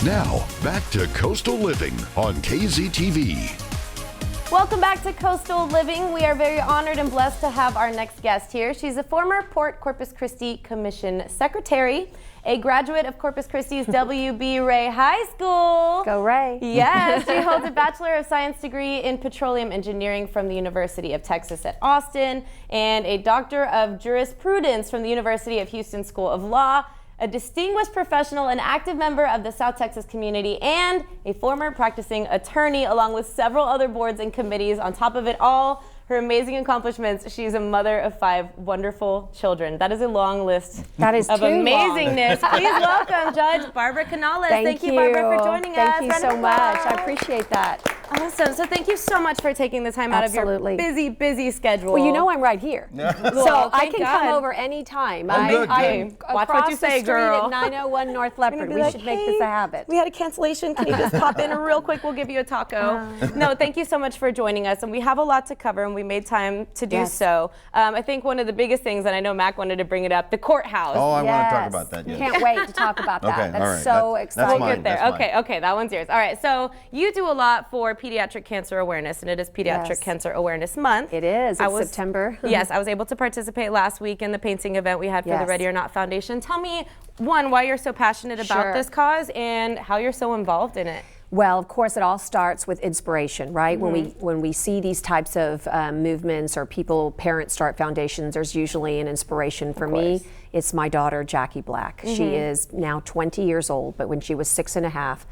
Now, back to Coastal Living on KZTV. Welcome back to Coastal Living. We are very honored and blessed to have our next guest here. She's a former Port Corpus Christi Commission Secretary, a graduate of Corpus Christi's W.B. Ray High School. Go Ray. Yes, she holds a Bachelor of Science degree in Petroleum Engineering from the University of Texas at Austin and a Doctor of Jurisprudence from the University of Houston School of Law, a distinguished professional and active member of the South Texas community, and a former practicing attorney, along with several other boards and committees. On top of it all, her amazing accomplishments, she's a mother of 5 wonderful children. That is a long list of amazingness. Please welcome Judge Barbara Canales. Thank you, Barbara, for joining us. Thank you so much. I appreciate that. Awesome. So thank you so much for taking the time out of your busy schedule. Well, you know I'm right here. So I can come over anytime. I'm Watch what you say, girl. At 901 North Leopard. We should make this a habit. We had a cancellation. Can you just pop in real quick? We'll give you a taco. No, thank you so much for joining us. And we have a lot to cover, and we made time to do so. I think one of the biggest things, and I know Mac wanted to bring it up, the courthouse. Oh, I want to talk about that. Can't wait to talk about that. Okay, That's so exciting. We'll get there. Okay, that one's yours. All right, so you do a lot for pediatric cancer awareness, and it is Pediatric Cancer Awareness Month. It is. It's September. Yes, I was able to participate last week in the painting event we had for the Ready or Not Foundation. Tell me, one, why you're so passionate about this cause and how you're so involved in it. Well, of course, it all starts with inspiration, right? When we see these types of movements or parents start foundations, there's usually an inspiration. For me, it's my daughter, Jackie Black. She is now 20 years old, but when she was 6.5,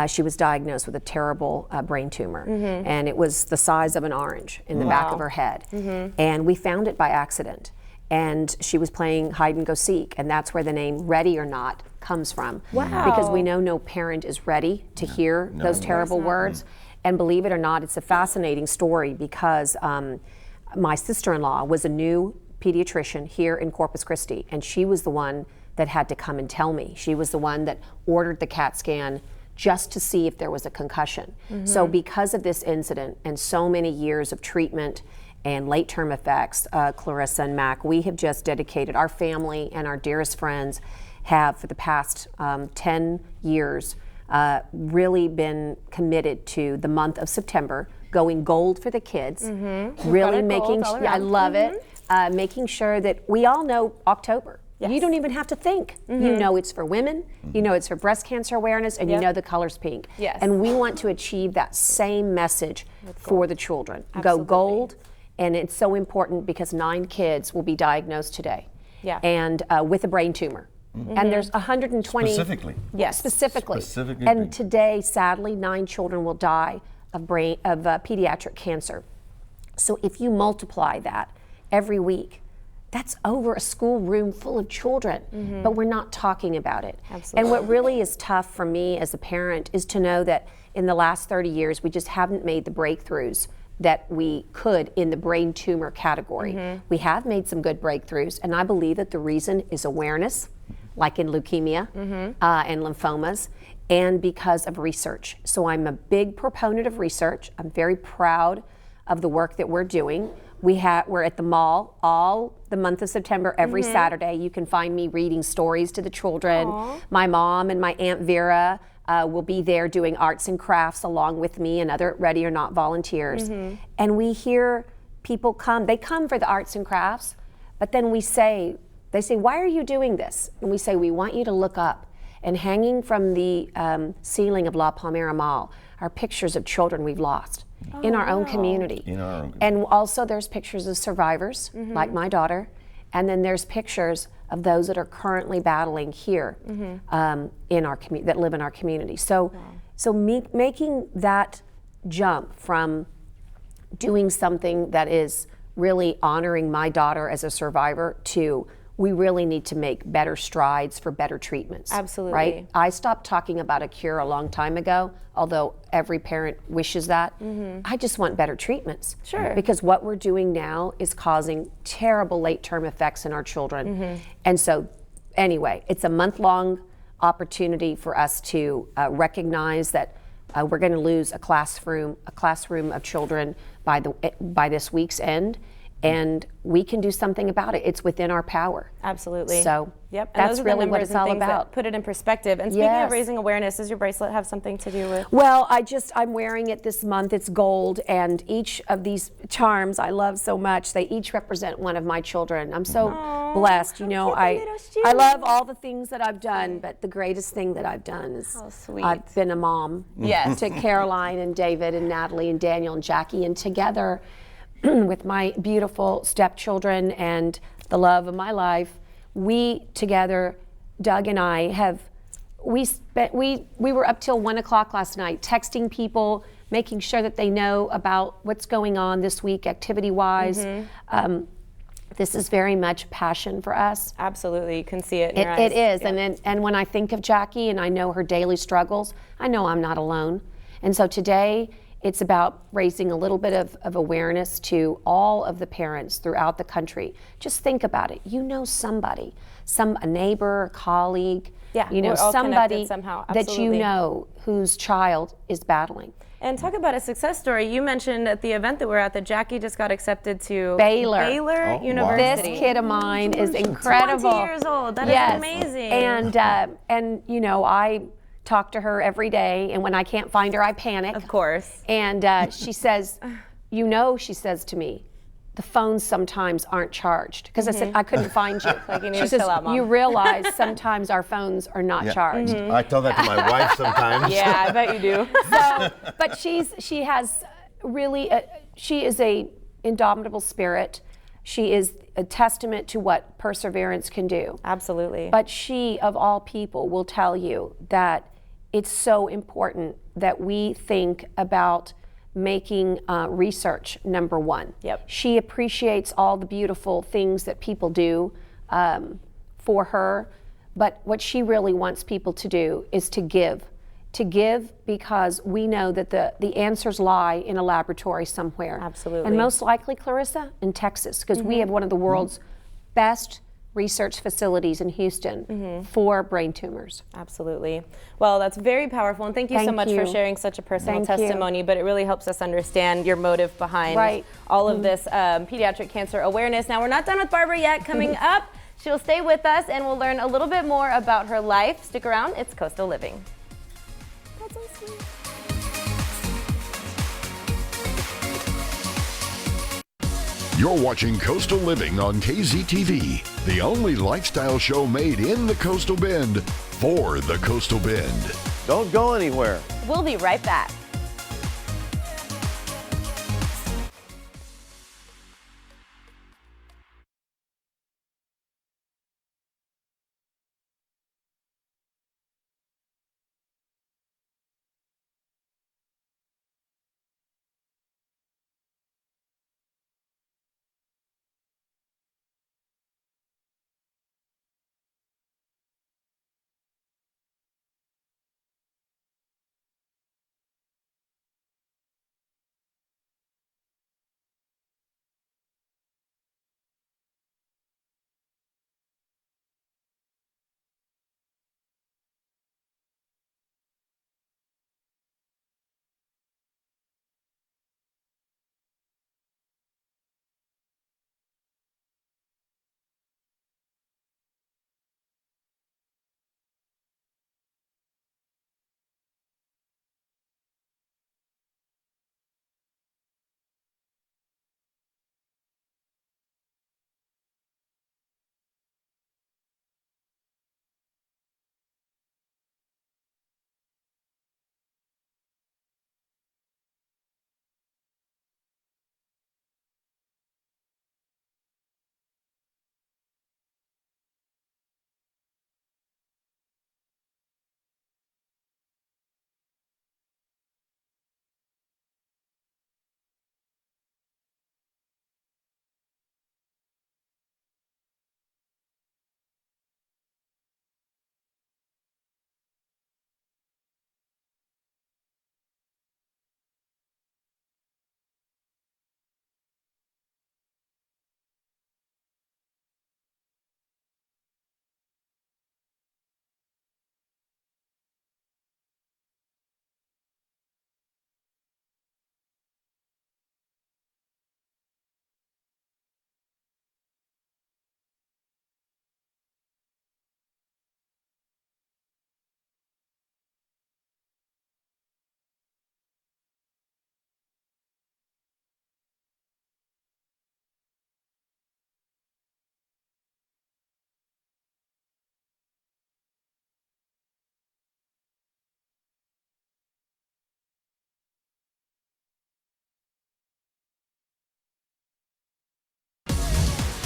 she was diagnosed with a terrible brain tumor, and it was the size of an orange in the back of her head. And we found it by accident. And she was playing hide and go seek, and that's where the name Ready or Not comes from. Because we know no parent is ready to hear those terrible words. And believe it or not, it's a fascinating story because my sister-in-law was a new pediatrician here in Corpus Christi, and she was the one that had to come and tell me. She was the one that ordered the CAT scan just to see if there was a concussion. So because of this incident and so many years of treatment and late-term effects, Clarissa and Mac, we have just dedicated, our family and our dearest friends have for the past 10 years really been committed to the month of September, going gold for the kids, really making, I love it, making sure that we all know October. You don't even have to think. You know it's for women, you know it's for breast cancer awareness, and you know the color's pink. And we want to achieve that same message for the children. Go gold, and it's so important because 9 kids will be diagnosed today and with a brain tumor. And there's 120. Specifically? Yes, specifically. And today, sadly, 9 children will die of pediatric cancer. So if you multiply that every week, that's over a schoolroom full of children, but we're not talking about it. And what really is tough for me as a parent is to know that in the last 30 years, we just haven't made the breakthroughs that we could in the brain tumor category. We have made some good breakthroughs, and I believe that the reason is awareness, like in leukemia and lymphomas, and because of research. So I'm a big proponent of research. I'm very proud of the work that we're doing. We're at the mall all the month of September, every Saturday. You can find me reading stories to the children. My mom and my Aunt Vera will be there doing arts and crafts along with me and other Ready or Not volunteers. And we hear people come, they come for the arts and crafts, but then they say, why are you doing this? And we say, we want you to look up. And hanging from the ceiling of La Palmera Mall are pictures of children we've lost in our own community. And also there's pictures of survivors, like my daughter, and then there's pictures of those that are currently battling here in our that live in our community. So, making that jump from doing something that is really honoring my daughter as a survivor to we really need to make better strides for better treatments. Absolutely. Right? I stopped talking about a cure a long time ago, although every parent wishes that. I just want better treatments. Because what we're doing now is causing terrible late-term effects in our children. And so, anyway, it's a month-long opportunity for us to recognize that we're going to lose a classroom of children by this week's end. and we can do something about it. It's within our power. Absolutely. So yep. And that's those are really the what numbers it's and all things about. That put it in perspective. And speaking of raising awareness, does your bracelet have something to do with? Well, I'm wearing it this month. It's gold, and each of these charms I love so much. They each represent one of my children. I'm so blessed. You know, I love all the things that I've done, but the greatest thing that I've done is I've been a mom. Yes. To Caroline and David and Natalie and Daniel and Jackie, and together with my beautiful stepchildren and the love of my life, we together, Doug and I, we were up till 1 o'clock last night texting people, making sure that they know about what's going on this week activity-wise. This is very much passion for us. Absolutely, you can see it in your eyes. It is, and when I think of Jackie and I know her daily struggles, I know I'm not alone. And so today, it's about raising a little bit of awareness to all of the parents throughout the country. Just think about it. You know somebody, a neighbor, a colleague, you know, somebody that you know whose child is battling. And talk about a success story. You mentioned at the event that we're at that Jackie just got accepted to Baylor University. This kid of mine is incredible. 20 years old. That is amazing. And you know, I talk to her every day, and when I can't find her, I panic. Of course. And she says, you know, she says to me, the phones sometimes aren't charged. Because I said, I couldn't find you. Like you need she to says, chill out, Mom. You realize sometimes our phones are not charged. I tell that to my wife sometimes. Yeah, I bet you do. So, but she has really, she is a indomitable spirit. She is a testament to what perseverance can do. Absolutely. But she, of all people, will tell you that it's so important that we think about making research number one. Yep. She appreciates all the beautiful things that people do for her, but what she really wants people to do is to give. To give because we know that the answers lie in a laboratory somewhere. Absolutely. And most likely, Clarissa, in Texas, because we have one of the world's best research facilities in Houston for brain tumors. Absolutely. Well, that's very powerful, and thank you so much for sharing such a personal testimony, but it really helps us understand your motive behind all of this pediatric cancer awareness. Now, we're not done with Barbara yet. Coming up, she'll stay with us, and we'll learn a little bit more about her life. Stick around. It's Coastal Living. That's so sweet. You're watching Coastal Living on KZTV, the only lifestyle show made in the Coastal Bend for the Coastal Bend. Don't go anywhere. We'll be right back.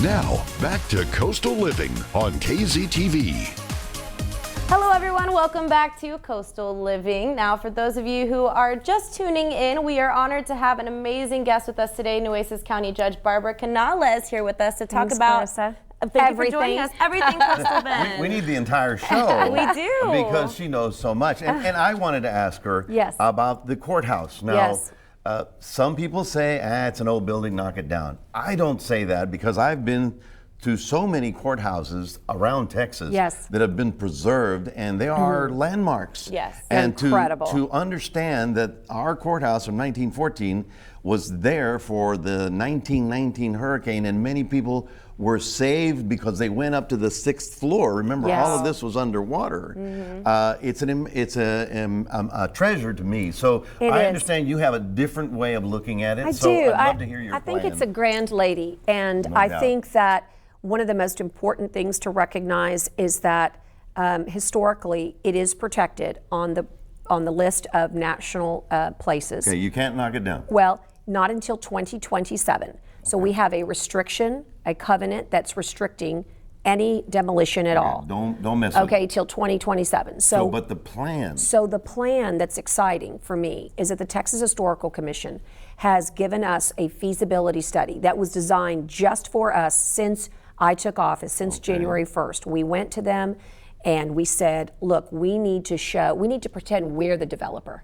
Now, back to Coastal Living on KZTV. Hello everyone, welcome back to Coastal Living. Now for those of you who are just tuning in, we are honored to have an amazing guest with us today, Nueces County Judge Barbara Canales here with us to talk about Clarissa. Thank you for joining us. Everything Coastal Bend. We need the entire show. We do. Because she knows so much. And I wanted to ask her Yes. about the courthouse. Now, Yes. some people say, it's an old building, knock it down. I don't say that because I've been to so many courthouses around Texas Yes. that have been preserved, and they are landmarks. Yes. And Incredible. to understand that our courthouse from 1914 was there for the 1919 hurricane, and many people were saved because they went up to the 6th floor. Remember, Yes. all of this was underwater. It's a treasure to me. So It I is. understand you have a different way of looking at it. I so do. I'd love to hear your I think plan. it's a grand lady, and No I doubt. think that one of the most important things to recognize is that historically it is protected on the list of national places. Okay, you can't knock it down. Well, not until 2027. So we have a restriction, a covenant that's restricting any demolition at all. Don't mess with Okay, it. till 2027. But the plan. So the plan that's exciting for me is that the Texas Historical Commission has given us a feasibility study that was designed just for us since I took office, since January 1st. We went to them and we said, look, we need to pretend we're the developer.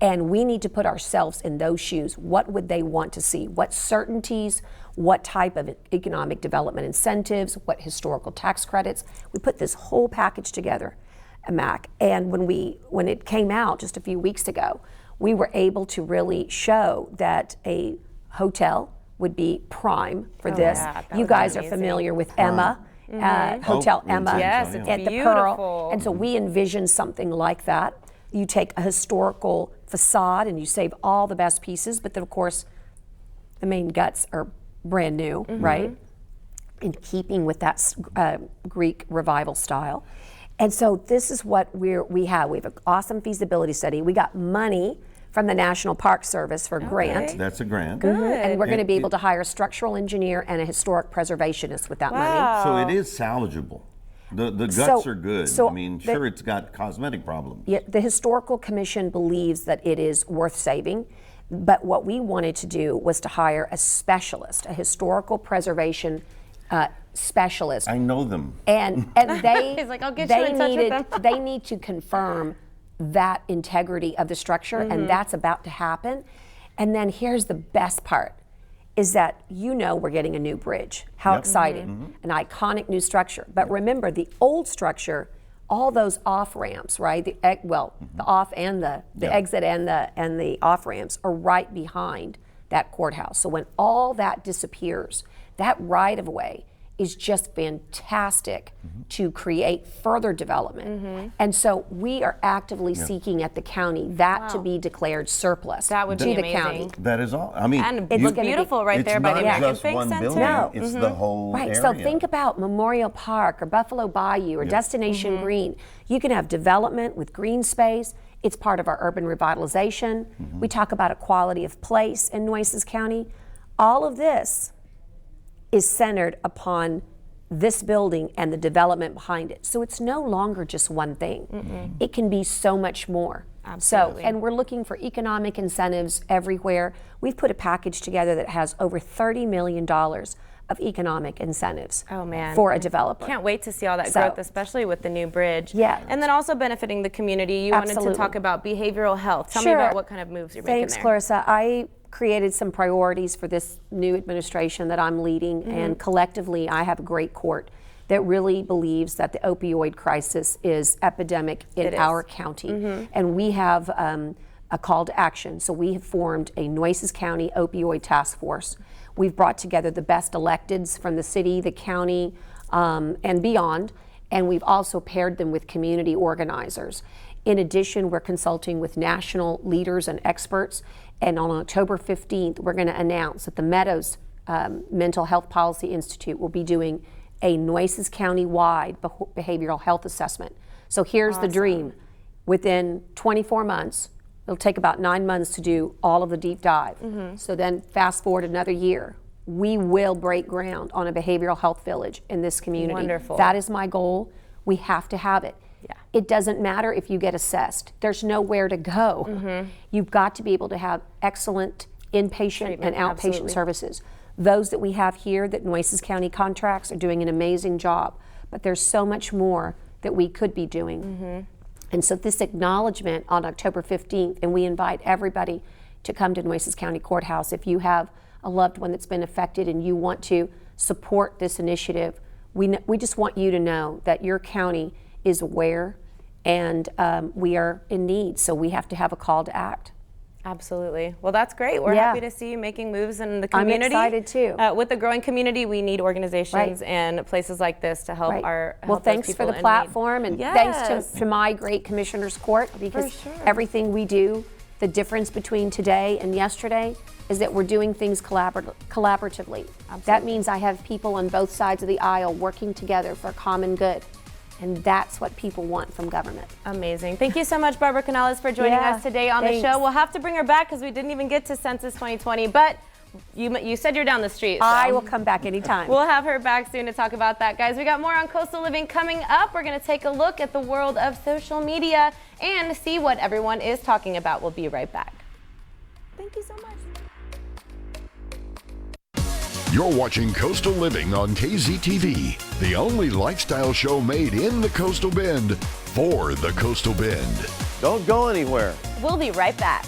And we need to put ourselves in those shoes. What would they want to see? What certainties? What type of economic development incentives? What historical tax credits? We put this whole package together, Mac. And when it came out just a few weeks ago, we were able to really show that a hotel would be prime for this. yeah, that You would be guys are amazing. familiar with Emma, Hotel Oh, Emma Yes, it's at the beautiful. Pearl. And so we envision something like that. You take a historical facade and you save all the best pieces, but then of course the main guts are brand new, right? In keeping with that Greek revival style. And so this is what we have. We have an awesome feasibility study. We got money from the National Park Service for a grant. That's a grant. And we're going to be able to hire a structural engineer and a historic preservationist with that money. So it is salvageable. The guts are good. so I mean, sure, it's got cosmetic problems. Yeah, the Historical Commission believes that it is worth saving, but what we wanted to do was to hire a specialist, a historical preservation specialist. I know them. And they He's like, "I'll get you in touch with them." they need to confirm that integrity of the structure, and that's about to happen. And then here's the best part, is that we're getting a new bridge. How exciting. An iconic new structure. But remember, the old structure, all those off ramps, right? The off and the exit and the off ramps are right behind that courthouse. So when all that disappears, that right of way is just fantastic to create further development. And so we are actively seeking at the county to be declared surplus That would to be the amazing. county. That is all. I mean, And It's it's gonna be- beautiful right it's there by not the American just Fink one Center. building. No. It's the whole Right, area. so think about Memorial Park or Buffalo Bayou or Destination Green. You can have development with green space. It's part of our urban revitalization. We talk about a quality of place in Nueces County. All of this is centered upon this building and the development behind it. So it's no longer just one thing. It can be so much more. Absolutely. So, and we're looking for economic incentives everywhere. We've put a package together that has over $30 million of economic incentives Oh, man. for a developer. Can't wait to see all that So- growth, especially with the new bridge. Yeah. And then also benefiting the community. You wanted Absolutely. to talk about behavioral health. Tell me Sure. about what kind of moves you're making Thanks, there. Clarissa. I created some priorities for this new administration that I'm leading, and collectively I have a great court that really believes that the opioid crisis is epidemic in It is. our county. And we have a call to action. So we have formed a Nueces County Opioid Task Force. We've brought together the best electeds from the city, the county, and beyond, and we've also paired them with community organizers. In addition, we're consulting with national leaders and experts, and on October 15th, we're going to announce that the Meadows Mental Health Policy Institute will be doing a Nueces County-wide behavioral health assessment. So here's the dream. Within 24 months, it'll take about 9 months to do all of the deep dive. So then fast forward another year, we will break ground on a behavioral health village in this community. Wonderful. That is my goal. We have to have it. Yeah. It doesn't matter if you get assessed. There's nowhere to go. You've got to be able to have excellent inpatient and outpatient absolutely. services. Those that we have here that Nueces County contracts are doing an amazing job, but there's so much more that we could be doing. And so this acknowledgement on October 15th, and we invite everybody to come to Nueces County Courthouse. If you have a loved one that's been affected and you want to support this initiative, we just want you to know that your county is aware and we are in need, so we have to have a call to act. Absolutely. Well, that's great. We're Yeah. happy to see you making moves in the I'm community. excited too. With the growing community, we need organizations and places like this to help Right. help well, those thanks for people the in need. platform, and Yes. thanks to my great Commissioner's Court, because sure. everything we do, the difference between today and yesterday is that we're doing things collaboratively. That means I have people on both sides of the aisle working together for a common good. And that's what people want from government. Amazing. Thank you so much, Barbara Canales, for joining Yeah, us today on thanks. the show. We'll have to bring her back because we didn't even get to Census 2020, but you said you're down the street. So I will come back anytime. we'll have her back soon to talk about that. Guys, we got more on Coastal Living coming up. We're going to take a look at the world of social media and see what everyone is talking about. We'll be right back. Thank you so much. You're watching Coastal Living on KZTV, the only lifestyle show made in the Coastal Bend for the Coastal Bend. Don't go anywhere. We'll be right back.